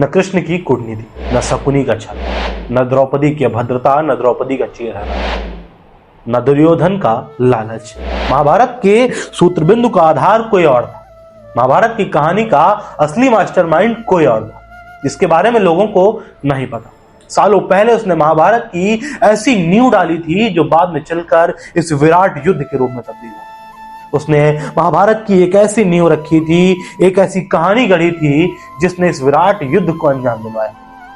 न कृष्ण की कूटनीति, न शकुनी का छल, न द्रौपदी की अभद्रता, न द्रौपदी का चेहरा, न दुर्योधन का लालच। महाभारत के सूत्रबिंदु का आधार कोई और था। महाभारत की कहानी का असली मास्टरमाइंड कोई और था, जिसके बारे में लोगों को नहीं पता। सालों पहले उसने महाभारत की ऐसी नींव डाली थी जो बाद में चलकर इस विराट युद्ध के रूप में तब्दील हो। उसने महाभारत की एक ऐसी नींव रखी थी, एक ऐसी कहानी गढ़ी थी जिसने इस विराट युद्ध को अंजाम दिलवाया,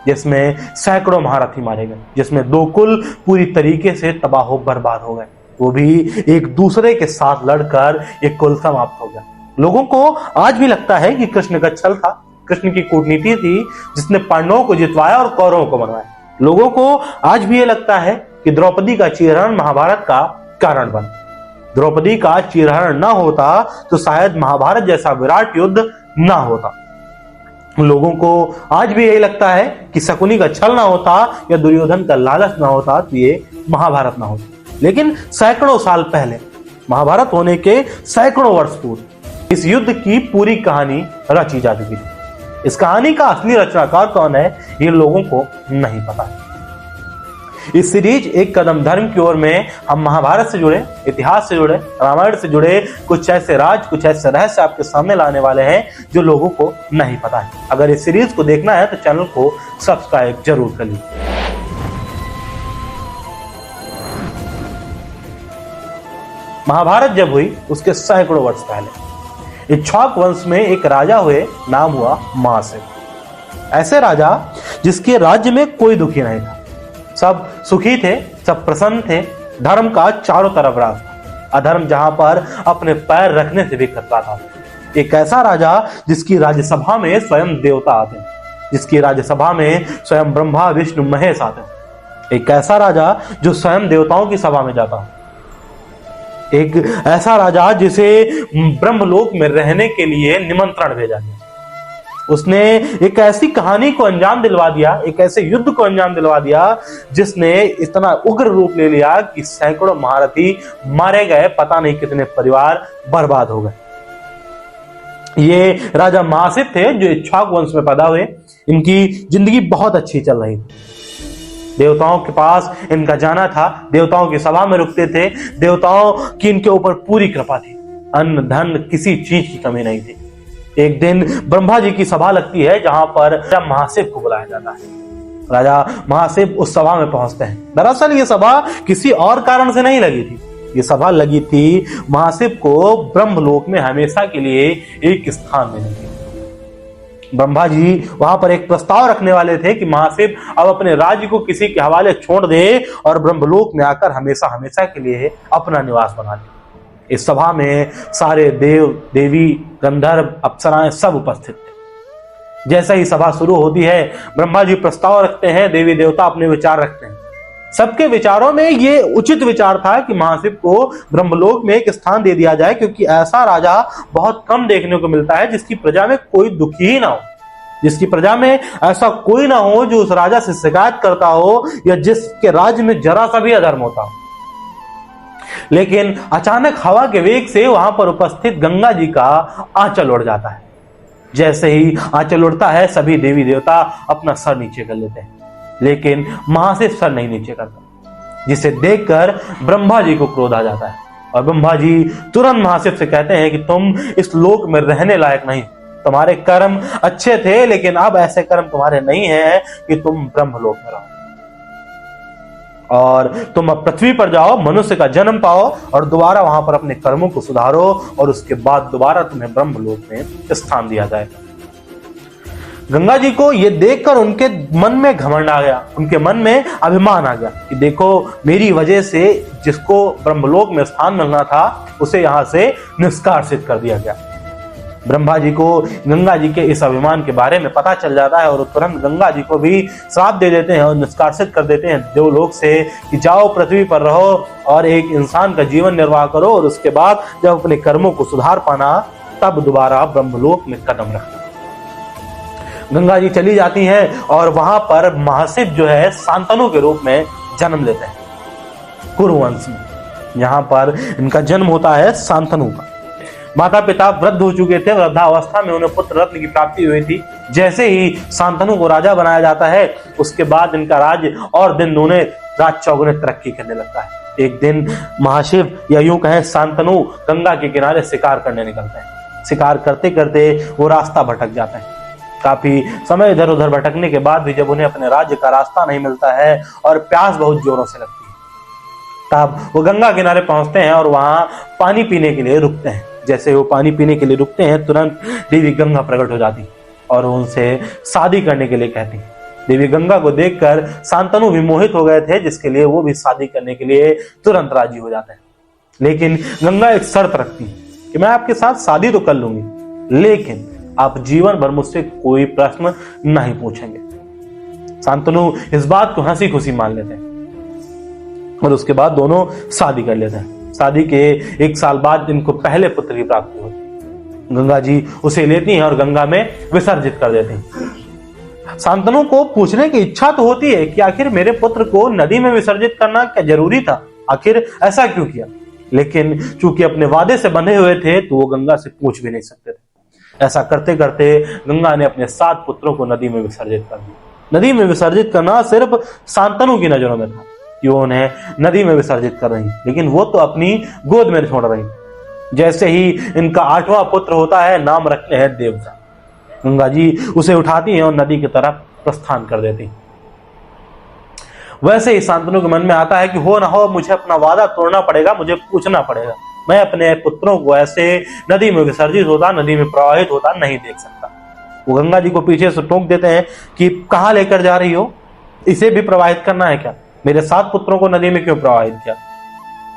जिसमें सैकड़ों महारथी मारे गए, जिसमें दो कुल पूरी तरीके से तबाह बर्बाद हो गए, वो भी एक दूसरे के साथ लड़कर एक कुल समाप्त हो गया। लोगों को आज भी लगता है कि कृष्ण का छल था, कृष्ण की कूटनीति थी जिसने पांडवों को जितवाया और कौरवों को बनवाया। लोगों को आज भी ये लगता है कि द्रौपदी का चीरहरण महाभारत का कारण बना। द्रौपदी का चीरहरण ना होता तो शायद महाभारत जैसा विराट युद्ध ना होता। लोगों को आज भी यही लगता है कि शकुनी का छल ना होता या दुर्योधन का लालच ना होता तो ये महाभारत ना होता। लेकिन सैकड़ों साल पहले, महाभारत होने के सैकड़ों वर्ष पूर्व, इस युद्ध की पूरी कहानी रची जा चुकी थी। इस कहानी का असली रचनाकार कौन है ये लोगों को नहीं पता। इस सीरीज एक कदम धर्म की ओर में हम महाभारत से जुड़े, इतिहास से जुड़े, रामायण से जुड़े कुछ ऐसे राज, कुछ ऐसे रहस्य आपके सामने लाने वाले हैं जो लोगों को नहीं पता है। अगर इस सीरीज को देखना है तो चैनल को सब्सक्राइब जरूर कर लीजिए। महाभारत जब हुई उसके सैकड़ों वर्ष पहले इक्ष्वाक वंश में एक राजा हुए, नाम हुआ महासेन। ऐसे राजा जिसके राज्य में कोई दुखी नहीं था, सब सुखी थे, सब प्रसन्न थे, धर्म का चारों तरफ राज था, अधर्म जहां पर अपने पैर रखने से भी खतरा था। एक ऐसा राजा जिसकी राज्यसभा में स्वयं देवता आते हैं, जिसकी राज्यसभा में स्वयं ब्रह्मा विष्णु महेश आते हैं। एक ऐसा राजा जो स्वयं देवताओं की सभा में जाता है। एक ऐसा राजा जिसे ब्रह्मलोक में रहने के लिए निमंत्रण भेजा गया। उसने एक ऐसी कहानी को अंजाम दिलवा दिया, एक ऐसे युद्ध को अंजाम दिलवा दिया जिसने इतना उग्र रूप ले लिया कि सैकड़ों महारथी मारे गए, पता नहीं कितने परिवार बर्बाद हो गए। ये राजा महासेन थे जो इक्ष्वाक वंश में पैदा हुए। इनकी जिंदगी बहुत अच्छी चल रही थी। देवताओं के पास इनका जाना था, देवताओं की सभा में रुकते थे, देवताओं की इनके ऊपर पूरी कृपा थी, अन्न धन किसी चीज की कमी नहीं थी। एक दिन ब्रह्मा जी की सभा लगती है जहां पर राजा महासेन को बुलाया जाता है। राजा महासेन उस सभा में पहुंचते हैं। दरअसल ये सभा किसी और कारण से नहीं लगी थी, ये सभा लगी थी महासेन को ब्रह्मलोक में हमेशा के लिए एक स्थान देने की। ब्रह्मा जी वहां पर एक प्रस्ताव रखने वाले थे कि महासेन अब अपने राज्य को किसी के हवाले छोड़ दे और ब्रह्मलोक में आकर हमेशा हमेशा के लिए अपना निवास बना ले। इस सभा में सारे देव देवी, गंधर्व, अप्सराएं सब उपस्थित थे। जैसे ही सभा शुरू होती है, ब्रह्मा जी प्रस्ताव रखते हैं, देवी देवता अपने विचार रखते हैं। सबके विचारों में ये उचित विचार था कि महासेन को ब्रह्मलोक में एक स्थान दे दिया जाए, क्योंकि ऐसा राजा बहुत कम देखने को मिलता है जिसकी प्रजा में कोई दुखी ही ना हो, जिसकी प्रजा में ऐसा कोई ना हो जो उस राजा से शिकायत करता हो या जिसके राज्य में जरा सा भी अधर्म होता हो। लेकिन अचानक हवा के वेग से वहां पर उपस्थित गंगा जी का आंचल उड़ जाता है। जैसे ही आंचल उड़ता है, सभी देवी देवता अपना सर नीचे कर लेते हैं, लेकिन महासेन सर नहीं नीचे करता, जिसे देखकर ब्रह्मा जी को क्रोध आ जाता है और ब्रह्मा जी तुरंत महासेन से कहते हैं कि तुम इस लोक में रहने लायक नहीं, तुम्हारे कर्म अच्छे थे लेकिन अब ऐसे कर्म तुम्हारे नहीं है कि तुम ब्रह्मलोक में रहो, और तुम अब पृथ्वी पर जाओ, मनुष्य का जन्म पाओ और दोबारा वहां पर अपने कर्मों को सुधारो और उसके बाद दोबारा तुम्हें ब्रह्मलोक में स्थान दिया जाएगा। गंगा जी को यह देखकर उनके मन में घमंड आ गया, उनके मन में अभिमान आ गया कि देखो, मेरी वजह से जिसको ब्रह्मलोक में स्थान मिलना था उसे यहां से निष्कासित कर दिया गया। ब्रह्मा जी को गंगा जी के इस अभिमान के बारे में पता चल जाता है और तुरंत गंगा जी को भी श्राप दे देते हैं और निष्कासित कर देते हैं देवलोक से कि जाओ पृथ्वी पर रहो और एक इंसान का जीवन निर्वाह करो, और उसके बाद जब अपने कर्मों को सुधार पाना तब दोबारा ब्रह्मलोक में कदम रखना। गंगा जी चली जाती हैं और वहां पर महासेन जो है शांतनु के रूप में जन्म लेते हैं कुरुवंश में। यहाँ पर इनका जन्म होता है शांतनु का। माता पिता वृद्ध हो चुके थे, वृद्धावस्था में उन्हें पुत्र रत्न की प्राप्ति हुई थी। जैसे ही शांतनु को राजा बनाया जाता है, उसके बाद इनका राज्य और दिन दूने रात चौगुने तरक्की करने लगता है। एक दिन महाशिव या यूं कहें शांतनु गंगा के किनारे शिकार करने निकलते हैं। शिकार करते करते वो रास्ता भटक जाते हैं। काफी समय इधर उधर भटकने के बाद भी जब उन्हें अपने राज्य का रास्ता नहीं मिलता है और प्यास बहुत जोरों से लगती है, तब वो गंगा किनारे पहुंचते हैं और वहां पानी पीने के लिए रुकते हैं। जैसे वो पानी पीने के लिए रुकते हैं, तुरंत देवी गंगा प्रकट हो जाती और उनसे शादी करने के लिए कहती। देवी गंगा को देखकर शांतनु भी मोहित हो गए थे, जिसके लिए वो भी शादी करने के लिए तुरंत राजी हो जाते हैं। लेकिन गंगा एक शर्त रखती है कि मैं आपके साथ शादी तो कर लूंगी, लेकिन आप जीवन भर मुझसे कोई प्रश्न नहीं पूछेंगे। शांतनु इस बात को हंसी खुशी मान लेते हैं और उसके बाद दोनों शादी कर लेते हैं। शादी के 1 साल बाद इनको पहले पुत्र की प्राप्ति होती। गंगा जी उसे लेती हैं और गंगा में विसर्जित कर देती हैं। शांतनु को पूछने की इच्छा तो होती है कि आखिर मेरे पुत्र को नदी में विसर्जित करना क्या जरूरी था, आखिर ऐसा क्यों किया, लेकिन चूंकि अपने वादे से बंधे हुए थे तो वो गंगा से पूछ भी नहीं सकते थे। ऐसा करते करते गंगा ने अपने 7 पुत्रों को नदी में विसर्जित कर दिया। नदी में विसर्जित करना सिर्फ शांतनु की नजरों में था कि वो उन्हें नदी में विसर्जित कर रही, लेकिन वो तो अपनी गोद में छोड़ रही। जैसे ही इनका 8वां पुत्र होता है, नाम रखते हैं देवव्रत। गंगा जी उसे उठाती हैं और नदी की तरफ प्रस्थान कर देती। वैसे ही शांतनु के मन में आता है कि हो ना हो मुझे अपना वादा तोड़ना पड़ेगा, मुझे पूछना पड़ेगा। मैं अपने पुत्रों को ऐसे नदी में विसर्जित होता, नदी में प्रवाहित होता नहीं देख सकता। वो गंगा जी को पीछे से टोक देते हैं कि कहां लेकर जा रही हो, इसे भी प्रवाहित करना है क्या, मेरे 7 पुत्रों को नदी में क्यों प्रवाहित किया।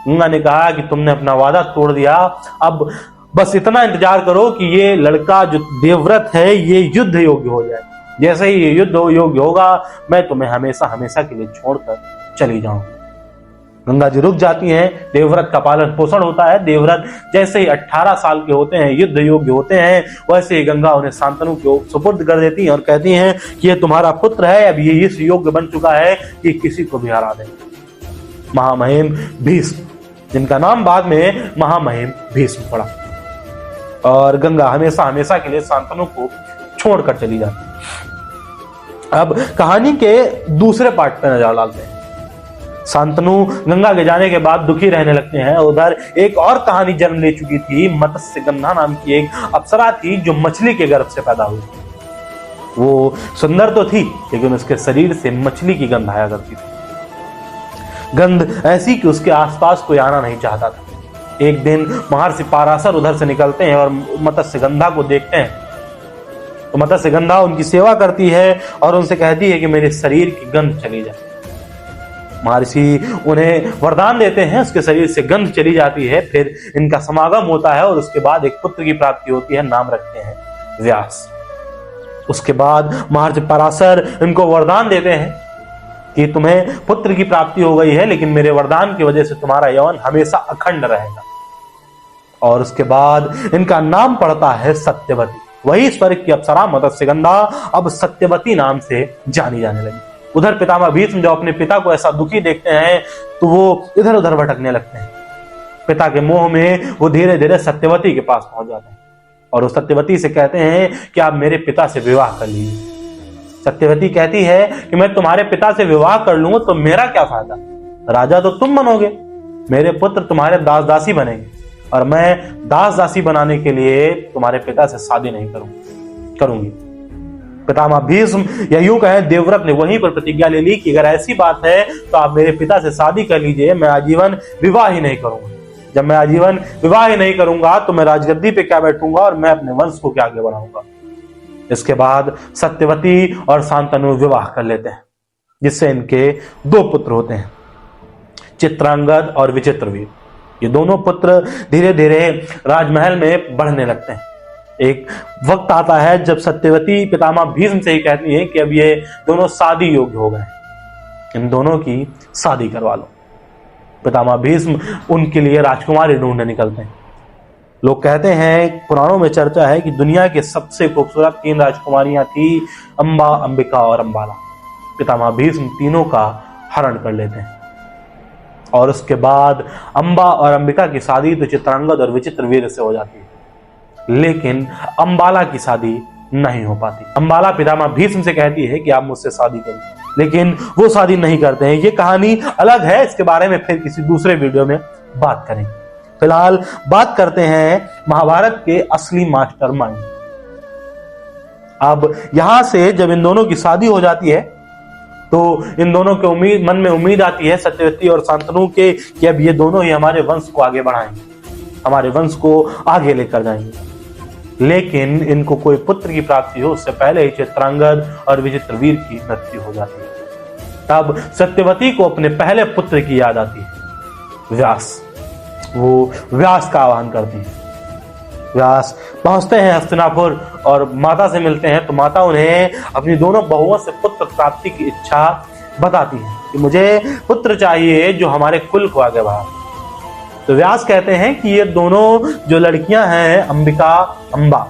गंगा ने कहा कि तुमने अपना वादा तोड़ दिया, अब बस इतना इंतजार करो कि ये लड़का जो देवव्रत है ये युद्ध योग्य हो जाए। जैसे ही ये युद्ध योग्य होगा, मैं तुम्हें हमेशा हमेशा के लिए छोड़कर चली जाऊंगी। गंगा जी रुक जाती हैं। देवव्रत का पालन पोषण होता है। देवव्रत जैसे ही 18 साल के होते हैं, युद्ध योग्य होते हैं, वैसे ही गंगा उन्हें शांतनु को सुपुर्द कर देती हैं और कहती हैं कि ये तुम्हारा पुत्र है, अब ये इस योग्य बन चुका है कि किसी को भी हरा दे। महामहिम भीष्म, जिनका नाम बाद में महामहिम भीष्म पड़ा, और गंगा हमेशा हमेशा के लिए शांतनु को छोड़कर चली जाती है। अब कहानी के दूसरे पार्ट पर नजर डालते हैं। शांतनु गंगा के जाने के बाद दुखी रहने लगते हैं। उधर एक और कहानी जन्म ले चुकी थी। मत्स्यगंधा नाम की एक अप्सरा थी जो मछली के गर्भ से पैदा हुई। वो सुंदर तो थी, लेकिन उसके शरीर से मछली की गंध आया करती थी। गंध ऐसी कि उसके आसपास कोई आना नहीं चाहता था। एक दिन महर्षि पराशर उधर से निकलते हैं और मत्स्यगंधा को देखते हैं। तो मत्स्यगंधा उनकी सेवा करती है और उनसे कहती है कि मेरे शरीर की गंध चली जाए। महर्षि उन्हें वरदान देते हैं, उसके शरीर से गंध चली जाती है। फिर इनका समागम होता है और उसके बाद एक पुत्र की प्राप्ति होती है। नाम रखते हैं व्यास। उसके बाद महर्षि पराशर इनको वरदान देते हैं कि तुम्हें पुत्र की प्राप्ति हो गई है, लेकिन मेरे वरदान की वजह से तुम्हारा यौवन हमेशा अखंड रहेगा। और उसके बाद इनका नाम पड़ता है सत्यवती। वही स्वर्ग की अप्सरा मत्स्यगंधा अब सत्यवती नाम से जानी जाने लगी। उधर पितामह भीष्म जब अपने पिता को ऐसा दुखी देखते हैं तो वो इधर उधर भटकने लगते हैं। पिता के मोह में वो धीरे धीरे सत्यवती के पास पहुंच जाते हैं और उस सत्यवती से कहते हैं कि आप मेरे पिता से विवाह कर लीजिए। सत्यवती कहती है कि मैं तुम्हारे पिता से विवाह कर लूंगा तो मेरा क्या फायदा, राजा तो तुम बनोगे, मेरे पुत्र तुम्हारे दास दासी बनेंगे और मैं दास दासी बनाने के लिए तुम्हारे पिता से शादी नहीं करूंगी। पितामह भीष्म या यूं कहें देवव्रत ने वहीं पर प्रतिज्ञा ले ली कि अगर ऐसी बात है तो आप मेरे पिता से शादी कर लीजिए, मैं आजीवन विवाह ही नहीं करूंगा। जब मैं आजीवन विवाह ही नहीं करूंगा तो मैं राजगद्दी पे क्या बैठूंगा और मैं अपने वंश को क्या आगे बढ़ाऊंगा। इसके बाद सत्यवती और शांतनु विवाह कर लेते हैं, जिससे इनके 2 पुत्र होते हैं, चित्रांगद और विचित्रवीर। ये दोनों पुत्र धीरे धीरे राजमहल में बढ़ने लगते हैं। एक वक्त आता है जब सत्यवती पितामह भीष्म से ही कहती है कि अब ये दोनों शादी योग्य हो गए, इन दोनों की शादी करवा लो। पितामह भीष्म उनके लिए राजकुमारी ढूंढने निकलते हैं। लोग कहते हैं, पुराणों में चर्चा है कि दुनिया के सबसे खूबसूरत 3 राजकुमारियां थी, अंबा, अंबिका और अंबाला। पितामह भीष्म तीनों का हरण कर लेते हैं और उसके बाद अंबा और अंबिका की शादी तो चित्रांगद और विचित्रवीर से हो जाती है। लेकिन अंबाला की शादी नहीं हो पाती। अंबाला पितामह भीष्म से कहती है कि आप मुझसे शादी करें, लेकिन वो शादी नहीं करते हैं। ये कहानी अलग है, इसके बारे में फिर किसी दूसरे वीडियो में बात करेंगे। फिलहाल बात करते हैं महाभारत के असली मास्टरमाइंड। अब यहां से जब इन दोनों की शादी हो जाती है तो इन दोनों के मन में उम्मीद आती है, सत्यवती और शांतनु के, कि अब ये दोनों ही हमारे वंश को आगे बढ़ाएंगे, हमारे वंश को आगे लेकर जाएंगे। लेकिन इनको कोई पुत्र की प्राप्ति हो उससे पहले ही चित्रांगद और विचित्रवीर की मृत्यु हो जाती है। तब सत्यवती को अपने पहले पुत्र की याद आती है, व्यास। वो व्यास का आह्वान करती है। व्यास पहुंचते हैं हस्तिनापुर और माता से मिलते हैं, तो माता उन्हें अपनी दोनों बहुओं से पुत्र प्राप्ति की इच्छा बताती है कि मुझे पुत्र चाहिए जो हमारे कुल को आगे बढ़ाए। तो व्यास कहते हैं कि ये दोनों जो लड़कियां हैं, अंबिका, अंबा,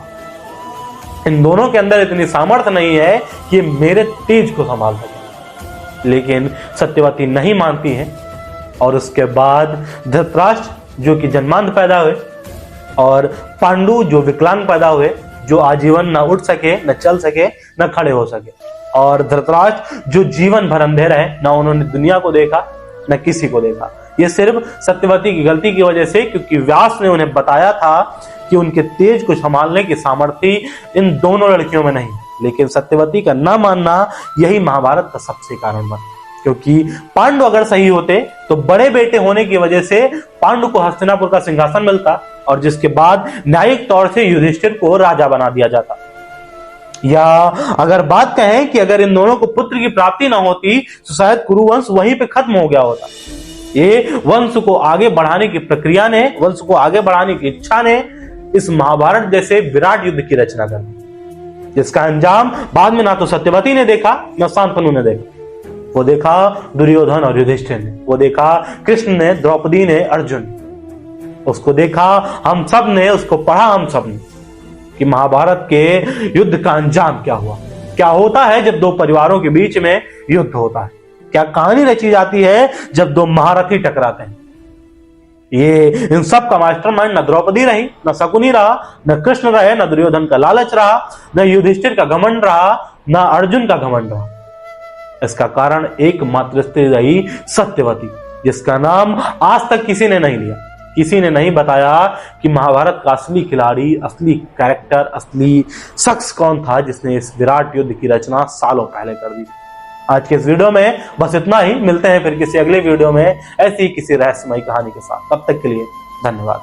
इन दोनों के अंदर इतनी सामर्थ्य नहीं है कि मेरे तेज को संभाल सके। लेकिन सत्यवती नहीं मानती है और उसके बाद धृतराष्ट्र जो कि जन्मांध पैदा हुए और पांडु जो विकलांग पैदा हुए, जो आजीवन न उठ सके, न चल सके, न खड़े हो सके, और धृतराष्ट्र जो जीवन भर अंधे रहे, न उन्होंने दुनिया को देखा न किसी को देखा। ये सिर्फ सत्यवती की गलती की वजह से, क्योंकि व्यास ने उन्हें बताया था कि उनके तेज को संभालने की सामर्थ्य इन दोनों लड़कियों में नहीं। लेकिन सत्यवती का ना मानना यही महाभारत का सबसे कारण बना, क्योंकि पांडु अगर सही होते तो बड़े बेटे होने की वजह से पांडु को हस्तिनापुर का सिंहासन मिलता और जिसके बाद न्यायिक तौर से युधिष्ठिर को राजा बना दिया जाता। या अगर बात कहें कि अगर इन दोनों को पुत्र की प्राप्ति ना होती तो शायद कुरुवंश वहीं पे खत्म हो गया होता। ये वंश को आगे बढ़ाने की प्रक्रिया ने, वंश को आगे बढ़ाने की इच्छा ने इस महाभारत जैसे विराट युद्ध की रचना कर दी, जिसका अंजाम बाद में ना तो सत्यवती ने देखा न शांतनु ने देखा। वो देखा दुर्योधन और युधिष्ठिर ने, वो देखा कृष्ण ने, द्रौपदी ने, अर्जुन, उसको देखा हम सब ने, उसको पढ़ा हम सब ने कि महाभारत के युद्ध का अंजाम क्या हुआ, क्या होता है जब दो परिवारों के बीच में युद्ध होता है, क्या कहानी रची जाती है जब दो महारथी टकराते हैं। ये इन सब का मास्टरमाइंड न द्रौपदी रही, न शकुनी रहा, न कृष्ण रहे, न दुर्योधन का लालच रहा, न युधिष्ठिर का घमंड रहा, न अर्जुन का घमंड रहा। इसका कारण एकमात्र स्त्री रही, सत्यवती, जिसका नाम आज तक किसी ने नहीं लिया। किसी ने नहीं बताया कि महाभारत का असली खिलाड़ी, असली कैरेक्टर, असली शख्स कौन था जिसने इस विराट युद्ध की रचना सालों पहले कर दी। आज के इस वीडियो में बस इतना ही। मिलते हैं फिर किसी अगले वीडियो में ऐसी ही किसी रहस्यमयी कहानी के साथ। तब तक के लिए धन्यवाद।